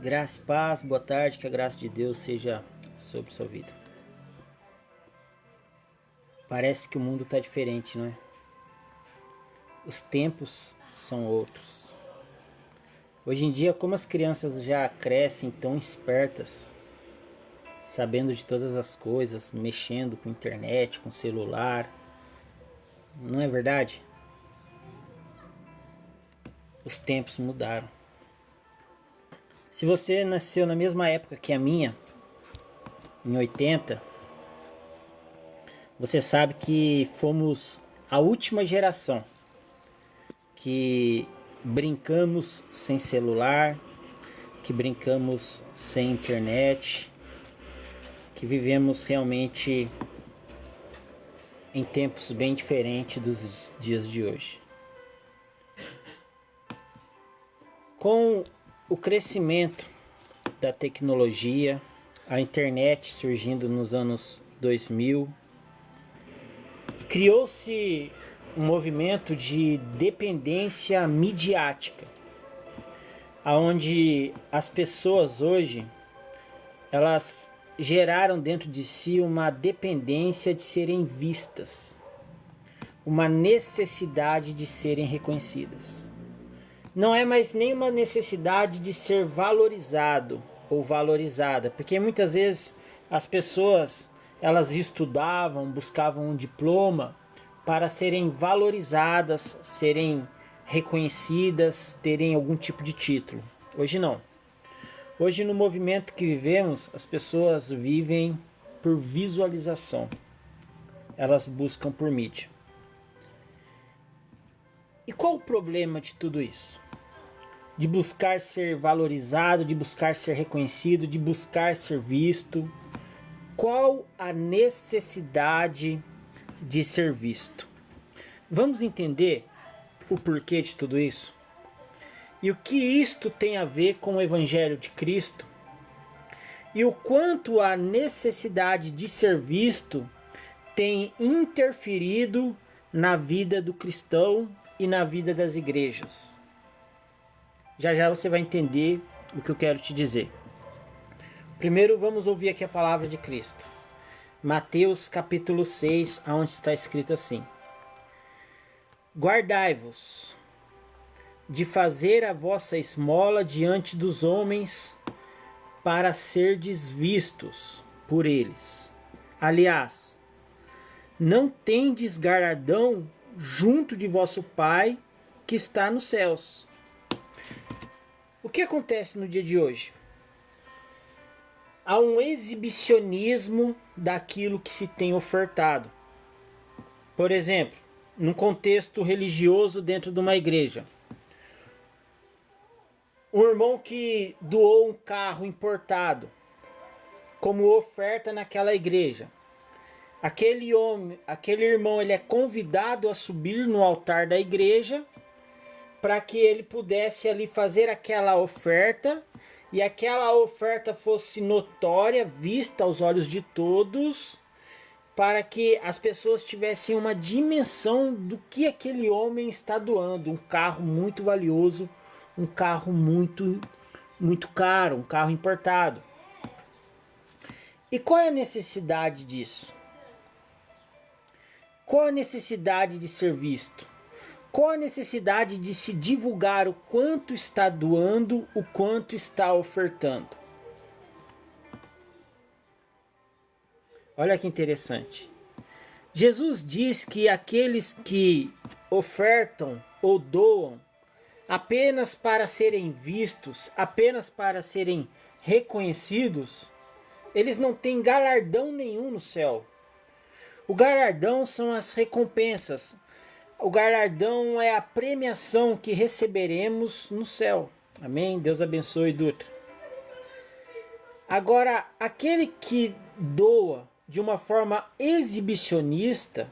Graça e paz, boa tarde, que a graça de Deus seja sobre sua vida. Parece que o mundo está diferente, não é? Os tempos são outros. Hoje em dia, como as crianças já crescem tão espertas, sabendo de todas as coisas, mexendo com internet, com celular, não é verdade? Os tempos mudaram. Se você nasceu na mesma época que a minha, em 80, você sabe que fomos a última geração que brincamos sem celular, que brincamos sem internet, que vivemos realmente em tempos bem diferentes dos dias de hoje. Com o crescimento da tecnologia, a internet surgindo nos anos 2000, criou-se um movimento de dependência midiática, onde as pessoas hoje elas geraram dentro de si uma dependência de serem vistas, uma necessidade de serem reconhecidas. Não é mais nenhuma necessidade de ser valorizado ou valorizada, porque muitas vezes as pessoas elas estudavam, buscavam um diploma para serem valorizadas, serem reconhecidas, terem algum tipo de título. Hoje não. Hoje, no movimento que vivemos, as pessoas vivem por visualização. Elas buscam por mídia. E qual o problema de tudo isso? De buscar ser valorizado, de buscar ser reconhecido, de buscar ser visto. Qual a necessidade de ser visto? Vamos entender o porquê de tudo isso? E o que isto tem a ver com o Evangelho de Cristo? E o quanto a necessidade de ser visto tem interferido na vida do cristão e na vida das igrejas. Já já você vai entender o que eu quero te dizer. Primeiro vamos ouvir aqui a palavra de Cristo. Mateus capítulo 6, onde está escrito assim: Guardai-vos de fazer a vossa esmola diante dos homens para serdes vistos por eles. Aliás, não tendes galardão junto de vosso Pai que está nos céus. O que acontece no dia de hoje? Há um exibicionismo daquilo que se tem ofertado. Por exemplo, num contexto religioso dentro de uma igreja. Um irmão que doou um carro importado como oferta naquela igreja. Aquele irmão, ele é convidado a subir no altar da igreja para que ele pudesse ali fazer aquela oferta e aquela oferta fosse notória, vista aos olhos de todos, para que as pessoas tivessem uma dimensão do que aquele homem está doando. Um carro muito valioso, um carro muito caro, um carro importado. E qual é a necessidade disso? Qual a necessidade de ser visto? Qual a necessidade de se divulgar o quanto está doando, o quanto está ofertando? Olha que interessante. Jesus diz que aqueles que ofertam ou doam apenas para serem vistos, apenas para serem reconhecidos, eles não têm galardão nenhum no céu. O galardão são as recompensas. O galardão é a premiação que receberemos no céu. Amém? Deus abençoe, Dutra. Agora, aquele que doa de uma forma exibicionista,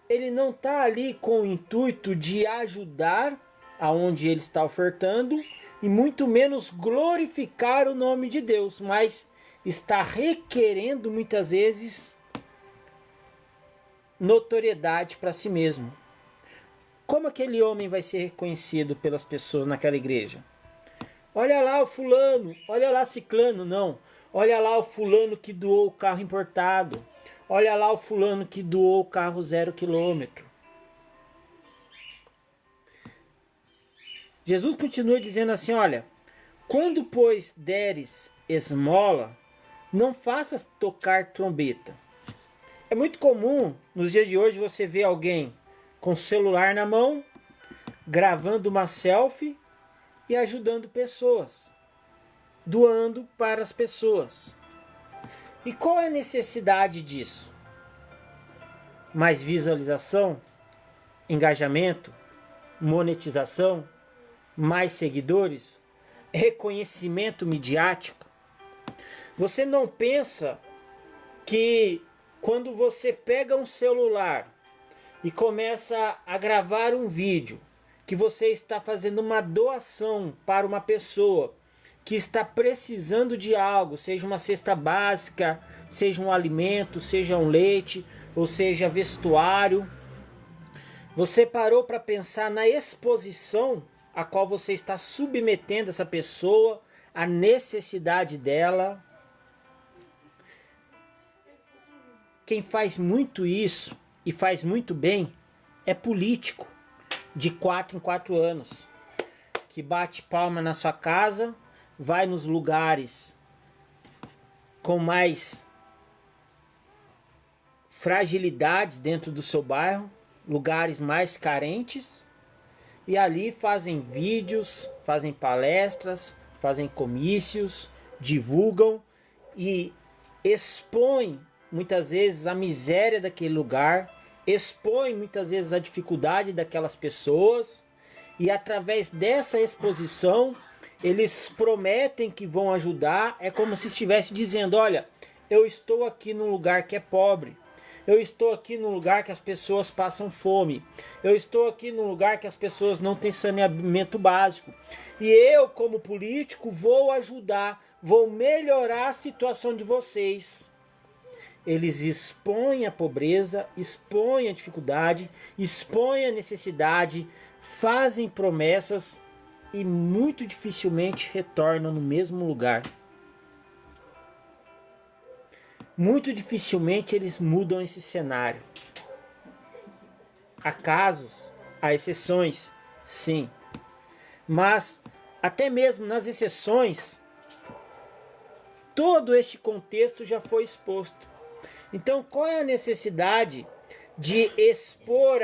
ele não está ali com o intuito de ajudar aonde ele está ofertando e muito menos glorificar o nome de Deus, mas está requerendo muitas vezes notoriedade para si mesmo. Como aquele homem vai ser reconhecido pelas pessoas naquela igreja? Olha lá o fulano, olha lá ciclano, não. Olha lá o fulano que doou o carro importado. Olha lá o fulano que doou o carro 0 km. Jesus continua dizendo assim, olha, quando, pois, deres esmola, não faças tocar trombeta. É muito comum, nos dias de hoje, você ver alguém com celular na mão, gravando uma selfie e ajudando pessoas, doando para as pessoas. E qual é a necessidade disso? Mais visualização, engajamento, monetização, mais seguidores, reconhecimento midiático. Você não pensa que quando você pega um celular e começa a gravar um vídeo, que você está fazendo uma doação para uma pessoa que está precisando de algo, seja uma cesta básica, seja um alimento, seja um leite, ou seja vestuário. Você parou para pensar na exposição a qual você está submetendo essa pessoa, a necessidade dela? Quem faz muito isso e faz muito bem é político de 4 em 4 anos, que bate palma na sua casa, vai nos lugares com mais fragilidades dentro do seu bairro, lugares mais carentes, e ali fazem vídeos, fazem palestras, fazem comícios, divulgam e expõem muitas vezes a miséria daquele lugar, expõem muitas vezes a dificuldade daquelas pessoas, e através dessa exposição eles prometem que vão ajudar. É como se estivesse dizendo, olha, eu estou aqui num lugar que é pobre, eu estou aqui num lugar que as pessoas passam fome, eu estou aqui num lugar que as pessoas não têm saneamento básico, e eu, como político, vou ajudar, vou melhorar a situação de vocês. Eles expõem a pobreza, expõem a dificuldade, expõem a necessidade, fazem promessas e muito dificilmente retornam no mesmo lugar. Muito dificilmente eles mudam esse cenário. Há casos, há exceções, sim. Mas até mesmo nas exceções, todo este contexto já foi exposto. Então, qual é a necessidade de expor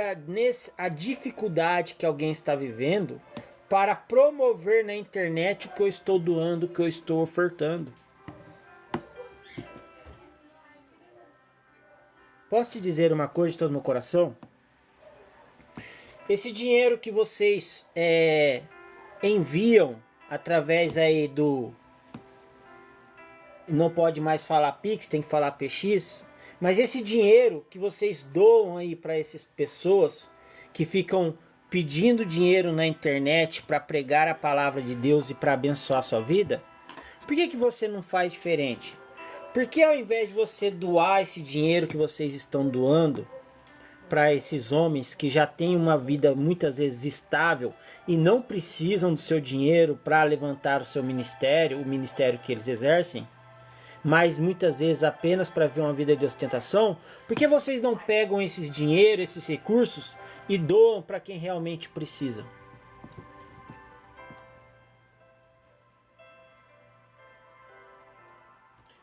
a dificuldade que alguém está vivendo para promover na internet o que eu estou doando, o que eu estou ofertando? Posso te dizer uma coisa de todo meu coração? Esse dinheiro que vocês enviam através aí do... Não pode mais falar Pix, tem que falar PX. Mas esse dinheiro que vocês doam aí para essas pessoas que ficam pedindo dinheiro na internet para pregar a palavra de Deus e para abençoar a sua vida, por que você não faz diferente? Por que ao invés de você doar esse dinheiro que vocês estão doando para esses homens que já têm uma vida muitas vezes estável e não precisam do seu dinheiro para levantar o seu ministério, o ministério que eles exercem, mas muitas vezes apenas para ver uma vida de ostentação? Por que vocês não pegam esses dinheiro, esses recursos e doam para quem realmente precisa?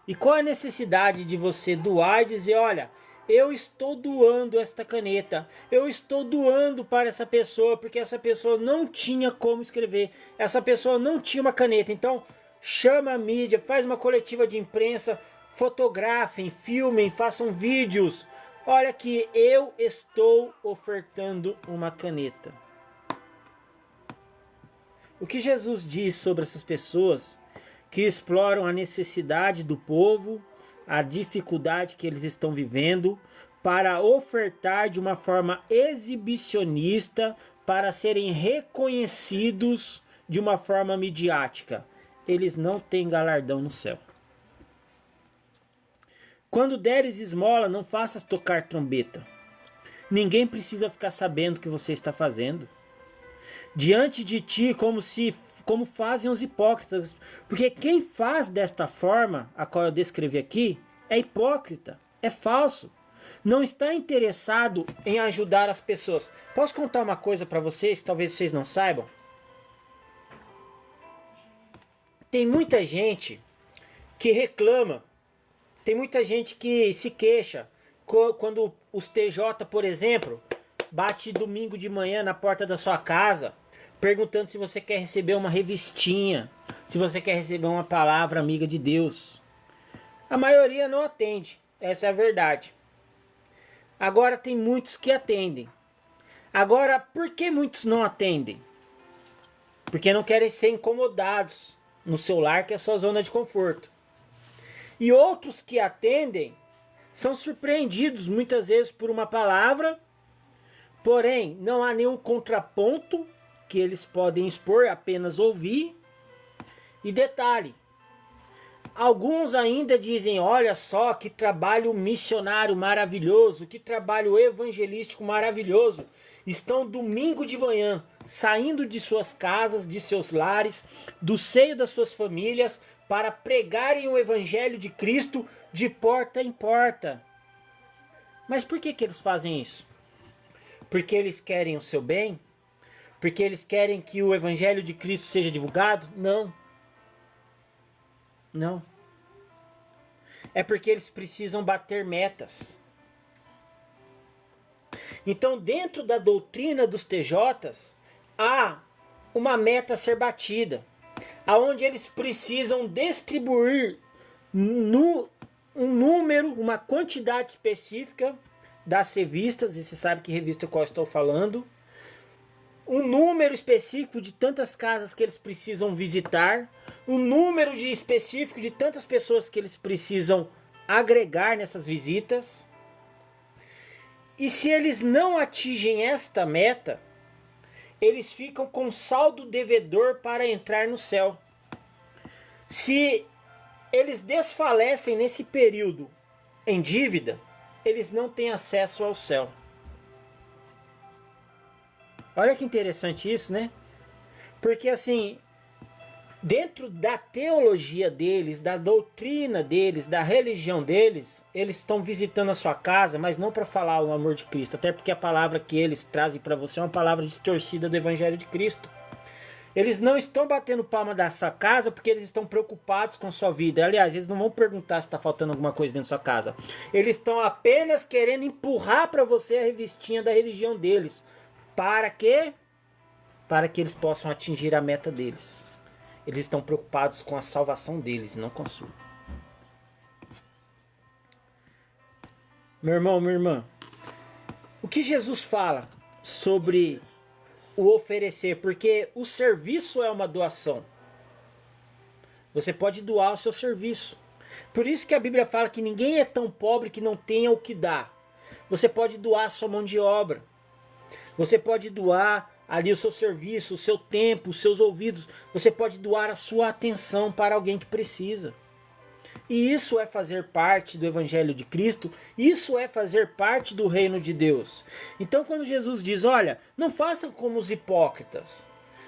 E qual a necessidade de você doar e dizer, olha, eu estou doando esta caneta, eu estou doando para essa pessoa porque essa pessoa não tinha como escrever, essa pessoa não tinha uma caneta, então chama a mídia, faz uma coletiva de imprensa, fotografem, filmem, façam vídeos. Olha que eu estou ofertando uma caneta. O que Jesus diz sobre essas pessoas que exploram a necessidade do povo, a dificuldade que eles estão vivendo, para ofertar de uma forma exibicionista, para serem reconhecidos de uma forma midiática? Eles não têm galardão no céu. Quando deres esmola, não faças tocar trombeta. Ninguém precisa ficar sabendo o que você está fazendo. Diante de ti, como se como fazem os hipócritas. Porque quem faz desta forma, a qual eu descrevi aqui, é hipócrita, é falso. Não está interessado em ajudar as pessoas. Posso contar uma coisa para vocês, talvez vocês não saibam? Tem muita gente que reclama, tem muita gente que se queixa quando os TJ, por exemplo, bate domingo de manhã na porta da sua casa, perguntando se você quer receber uma revistinha, se você quer receber uma palavra amiga de Deus. A maioria não atende, essa é a verdade. Agora tem muitos que atendem. Agora, por que muitos não atendem? Porque não querem ser incomodados no seu lar, que é a sua zona de conforto. E outros que atendem são surpreendidos muitas vezes por uma palavra, porém não há nenhum contraponto que eles podem expor, apenas ouvir. E detalhe, alguns ainda dizem, olha só que trabalho missionário maravilhoso, que trabalho evangelístico maravilhoso. Estão domingo de manhã, saindo de suas casas, de seus lares, do seio das suas famílias, para pregarem o evangelho de Cristo de porta em porta. Mas por que eles fazem isso? Porque eles querem o seu bem? Porque eles querem que o evangelho de Cristo seja divulgado? Não. Não. É porque eles precisam bater metas. Então, dentro da doutrina dos TJs, há uma meta a ser batida, aonde eles precisam distribuir um número, uma quantidade específica das revistas, e você sabe que revista qual eu estou falando, um número específico de tantas casas que eles precisam visitar, um número específico de tantas pessoas que eles precisam agregar nessas visitas. E se eles não atingem esta meta, eles ficam com saldo devedor para entrar no céu. Se eles desfalecem nesse período em dívida, eles não têm acesso ao céu. Olha que interessante isso, né? Porque assim, dentro da teologia deles, da doutrina deles, da religião deles, eles estão visitando a sua casa, mas não para falar o amor de Cristo, até porque a palavra que eles trazem para você é uma palavra distorcida do evangelho de Cristo. Eles não estão batendo palma da sua casa porque eles estão preocupados com a sua vida. Aliás, eles não vão perguntar se está faltando alguma coisa dentro da sua casa. Eles estão apenas querendo empurrar para você a revistinha da religião deles. Para quê? Para que eles possam atingir a meta deles. Eles estão preocupados com a salvação deles, não com a sua. Meu irmão, minha irmã, o que Jesus fala sobre o oferecer? Porque o serviço é uma doação. Você pode doar o seu serviço. Por isso que a Bíblia fala que ninguém é tão pobre que não tenha o que dar. Você pode doar a sua mão de obra. Você pode doar ali o seu serviço, o seu tempo, os seus ouvidos. Você pode doar a sua atenção para alguém que precisa. E isso é fazer parte do Evangelho de Cristo. Isso é fazer parte do reino de Deus. Então quando Jesus diz, olha, não façam como os hipócritas.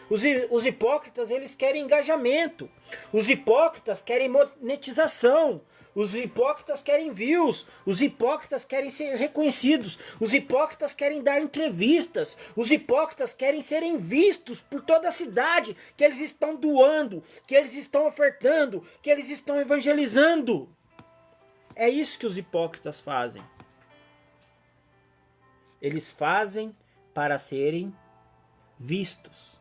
Os hipócritas, eles querem engajamento. Os hipócritas querem monetização. Os hipócritas querem views, os hipócritas querem ser reconhecidos, os hipócritas querem dar entrevistas, os hipócritas querem serem vistos por toda a cidade, que eles estão doando, que eles estão ofertando, que eles estão evangelizando. É isso que os hipócritas fazem. Eles fazem para serem vistos.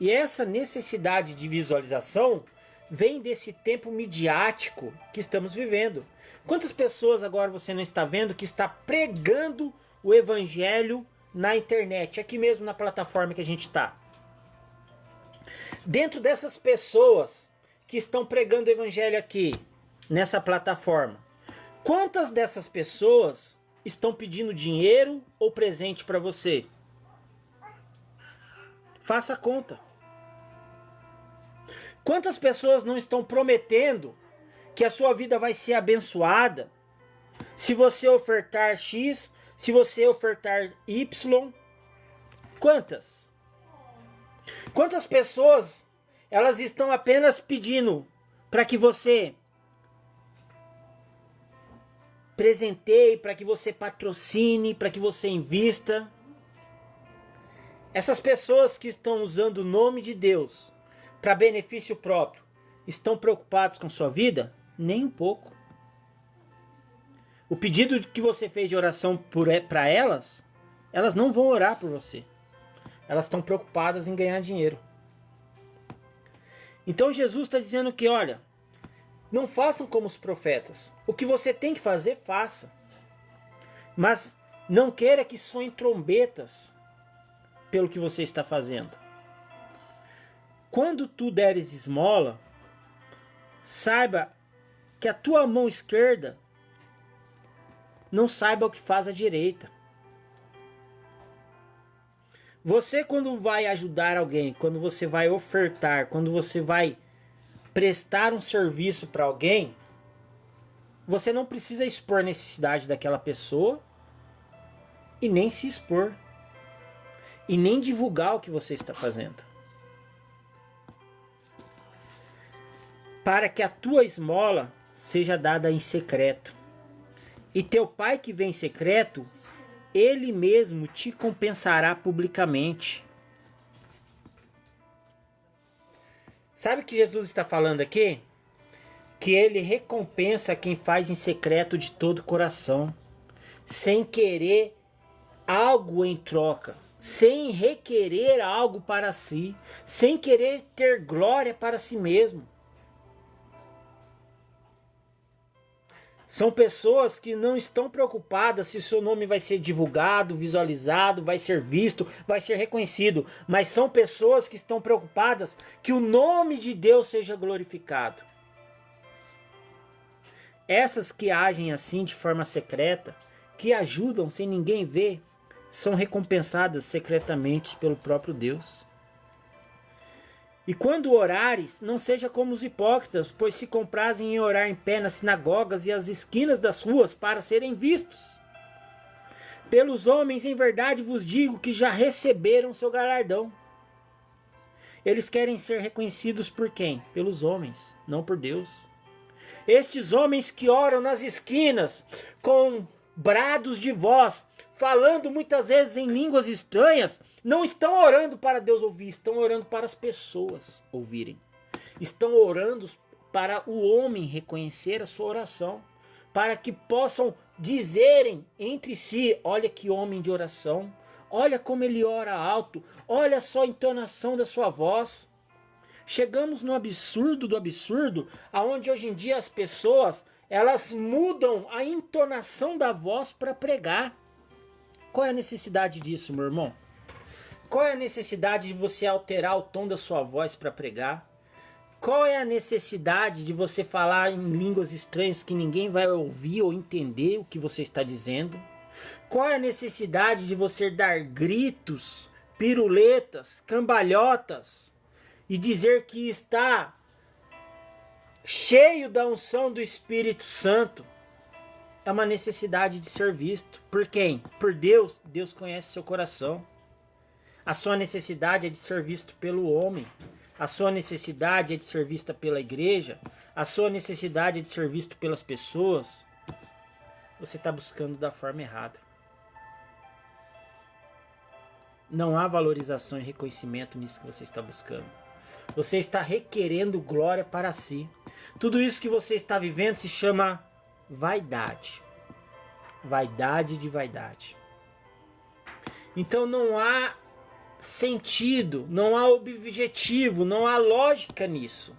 E essa necessidade de visualização vem desse tempo midiático que estamos vivendo. Quantas pessoas agora você não está vendo que está pregando o evangelho na internet, aqui mesmo na plataforma que a gente está? Dentro dessas pessoas que estão pregando o evangelho aqui, nessa plataforma, quantas dessas pessoas estão pedindo dinheiro ou presente para você? Faça a conta. Quantas pessoas não estão prometendo que a sua vida vai ser abençoada se você ofertar X, se você ofertar Y? Quantas? Quantas pessoas Elas estão apenas pedindo para que você presenteie, para que você patrocine, para que você invista. Essas pessoas que estão usando o nome de Deus para benefício próprio, estão preocupados com sua vida? Nem um pouco. O pedido que você fez de oração para elas, elas não vão orar por você. Elas estão preocupadas em ganhar dinheiro. Então Jesus está dizendo que, olha, não façam como os profetas. O que você tem que fazer, faça. Mas não queira que soem trombetas pelo que você está fazendo. Quando tu deres esmola, saiba que a tua mão esquerda não saiba o que faz a direita. Você, quando vai ajudar alguém, quando você vai ofertar, quando você vai prestar um serviço para alguém, você não precisa expor a necessidade daquela pessoa e nem se expor. E nem divulgar o que você está fazendo. Para que a tua esmola seja dada em secreto. E teu pai que vem em secreto, ele mesmo te compensará publicamente. Sabe o que Jesus está falando aqui? Que ele recompensa quem faz em secreto de todo o coração, sem querer algo em troca, sem requerer algo para si, sem querer ter glória para si mesmo. São pessoas que não estão preocupadas se seu nome vai ser divulgado, visualizado, vai ser visto, vai ser reconhecido. Mas são pessoas que estão preocupadas que o nome de Deus seja glorificado. Essas que agem assim de forma secreta, que ajudam sem ninguém ver, são recompensadas secretamente pelo próprio Deus. E quando orares, não seja como os hipócritas, pois se comprazem em orar em pé nas sinagogas e às esquinas das ruas para serem vistos. Pelos homens, em verdade vos digo que já receberam seu galardão. Eles querem ser reconhecidos por quem? Pelos homens, não por Deus. Estes homens que oram nas esquinas com brados de voz, falando muitas vezes em línguas estranhas, não estão orando para Deus ouvir, estão orando para as pessoas ouvirem. Estão orando para o homem reconhecer a sua oração, para que possam dizerem entre si: olha que homem de oração, olha como ele ora alto, olha só a entonação da sua voz. Chegamos no absurdo do absurdo, aonde hoje em dia as pessoas, elas mudam a entonação da voz para pregar. Qual é a necessidade disso, meu irmão? Qual é a necessidade de você alterar o tom da sua voz para pregar? Qual é a necessidade de você falar em línguas estranhas que ninguém vai ouvir ou entender o que você está dizendo? Qual é a necessidade de você dar gritos, piruletas, cambalhotas e dizer que está cheio da unção do Espírito Santo? É uma necessidade de ser visto. Por quem? Por Deus. Deus conhece seu coração. A sua necessidade é de ser visto pelo homem. A sua necessidade é de ser vista pela igreja. A sua necessidade é de ser visto pelas pessoas. Você está buscando da forma errada. Não há valorização e reconhecimento nisso que você está buscando. Você está requerendo glória para si. Tudo isso que você está vivendo se chama vaidade. Vaidade de vaidade. Então não há sentido, não há objetivo, não há lógica nisso.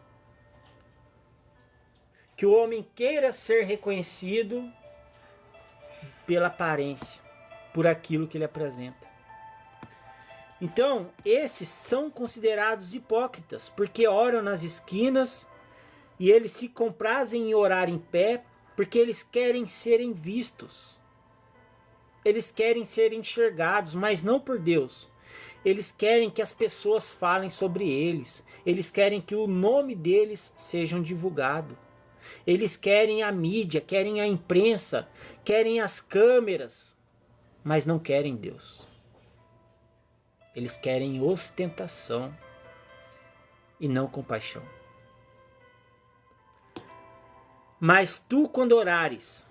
Que o homem queira ser reconhecido pela aparência, por aquilo que ele apresenta. Então, estes são considerados hipócritas, porque oram nas esquinas e eles se comprazem em orar em pé, porque eles querem serem vistos. Eles querem ser enxergados, mas não por Deus. Eles querem que as pessoas falem sobre eles. Eles querem que o nome deles seja divulgado. Eles querem a mídia, querem a imprensa, querem as câmeras, mas não querem Deus. Eles querem ostentação. e não compaixão. Mas tu, quando orares,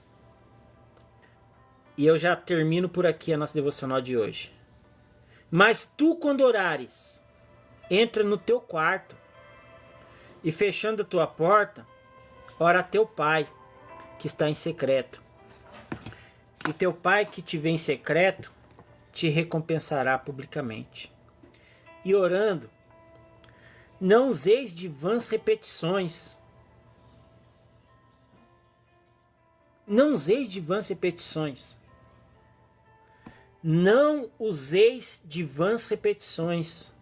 e eu já termino por aqui a nossa devocional de hoje. Mas tu, quando orares, entra no teu quarto e fechando a tua porta, ora a teu pai que está em secreto. E teu pai que te vê em secreto te recompensará publicamente. E orando, não useis de vãs repetições. Não useis de vãs repetições. Não useis de vãs repetições.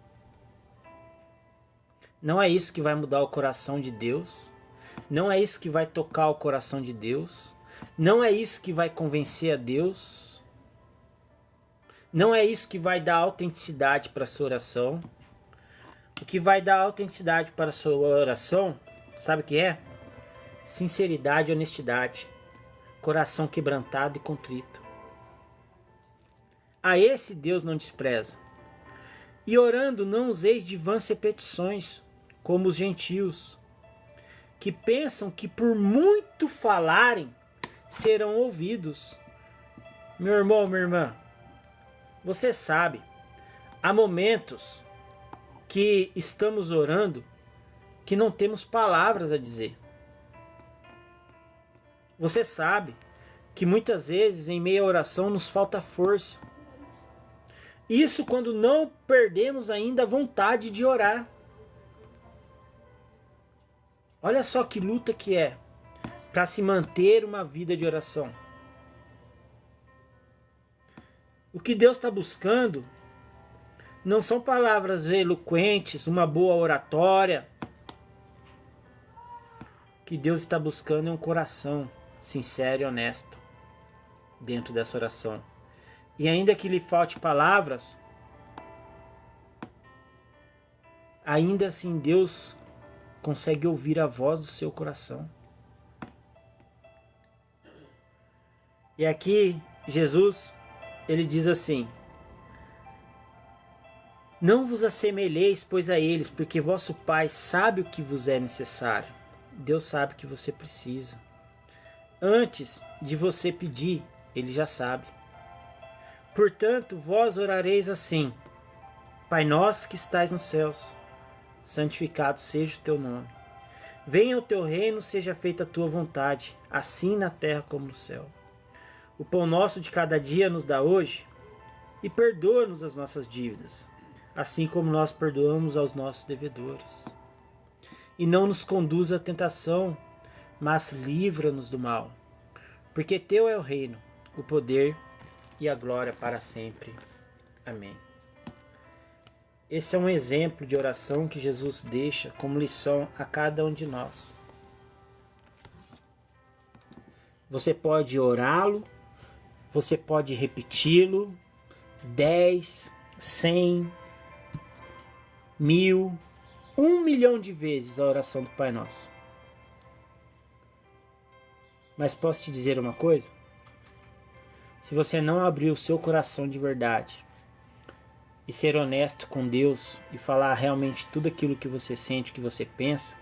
Não é isso que vai mudar o coração de Deus. Não é isso que vai tocar o coração de Deus. Não é isso que vai convencer a Deus. Não é isso que vai dar autenticidade para a sua oração. O que vai dar autenticidade para a sua oração, sabe o que é? Sinceridade e honestidade. Coração quebrantado e contrito. A esse Deus não despreza. E orando não useis de vãs repetições, como os gentios, que pensam que por muito falarem serão ouvidos. Meu irmão, minha irmã, você sabe, há momentos que estamos orando que não temos palavras a dizer. Você sabe que muitas vezes em meio à oração nos falta força. Isso quando não perdemos ainda a vontade de orar. Olha só que luta que é para se manter uma vida de oração. O que Deus está buscando não são palavras eloquentes, uma boa oratória. O que Deus está buscando é um coração sincero e honesto dentro dessa oração. E ainda que lhe falte palavras, ainda assim Deus consegue ouvir a voz do seu coração. E aqui Jesus, ele diz assim: não vos assemelheis, pois, a eles, porque vosso Pai sabe o que vos é necessário. Deus sabe o que você precisa. Antes de você pedir, ele já sabe. Portanto, vós orareis assim: Pai nosso que estais nos céus, santificado seja o teu nome. Venha o teu reino, seja feita a tua vontade, assim na terra como no céu. O pão nosso de cada dia nos dá hoje, e perdoa-nos as nossas dívidas, assim como nós perdoamos aos nossos devedores. E não nos conduza à tentação, mas livra-nos do mal. Porque teu é o reino, o poder e a glória para sempre. Amém. Esse é um exemplo de oração que Jesus deixa como lição a cada um de nós. Você pode orá-lo, você pode repeti-lo 10, 100, 1000, 1 milhão de vezes a oração do Pai Nosso. Mas posso te dizer uma coisa? Se você não abrir o seu coração de verdade e ser honesto com Deus e falar realmente tudo aquilo que você sente, que você pensa,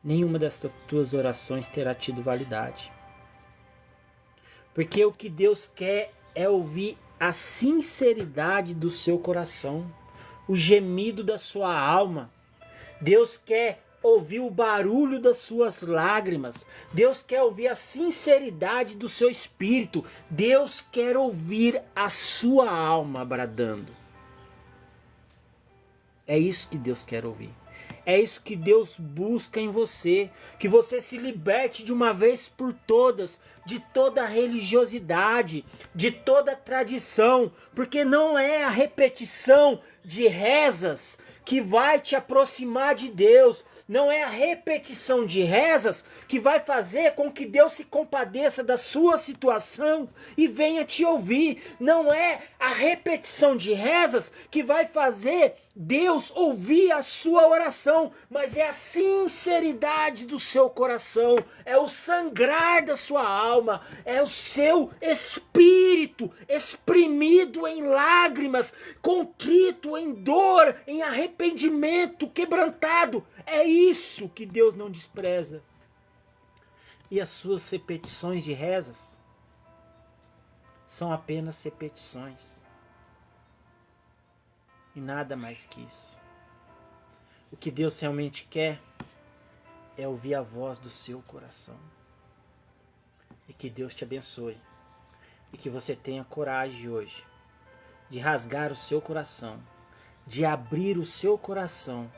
nenhuma dessas tuas orações terá tido validade. Porque o que Deus quer é ouvir a sinceridade do seu coração, o gemido da sua alma. Deus quer ouvir o barulho das suas lágrimas. Deus quer ouvir a sinceridade do seu espírito. Deus quer ouvir a sua alma bradando. É isso que Deus quer ouvir. É isso que Deus busca em você, que você se liberte de uma vez por todas, de toda religiosidade, de toda tradição, porque não é a repetição de rezas que vai te aproximar de Deus, não é a repetição de rezas que vai fazer com que Deus se compadeça da sua situação e venha te ouvir, não é a repetição de rezas que vai fazer Deus ouvir a sua oração. coração, mas é a sinceridade do seu coração, é o sangrar da sua alma, é o seu espírito exprimido em lágrimas, contrito em dor, em arrependimento, quebrantado. É isso que Deus não despreza. E as suas repetições de rezas são apenas repetições. E nada mais que isso. O que Deus realmente quer é ouvir a voz do seu coração. E que Deus te abençoe. E que você tenha coragem hoje de rasgar o seu coração, de abrir o seu coração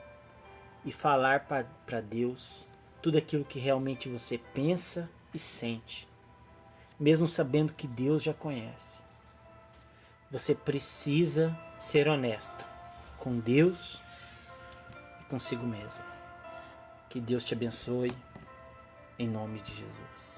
e falar para Deus tudo aquilo que realmente você pensa e sente, mesmo sabendo que Deus já conhece. Você precisa ser honesto com Deus e consigo mesmo. Que Deus te abençoe, em nome de Jesus.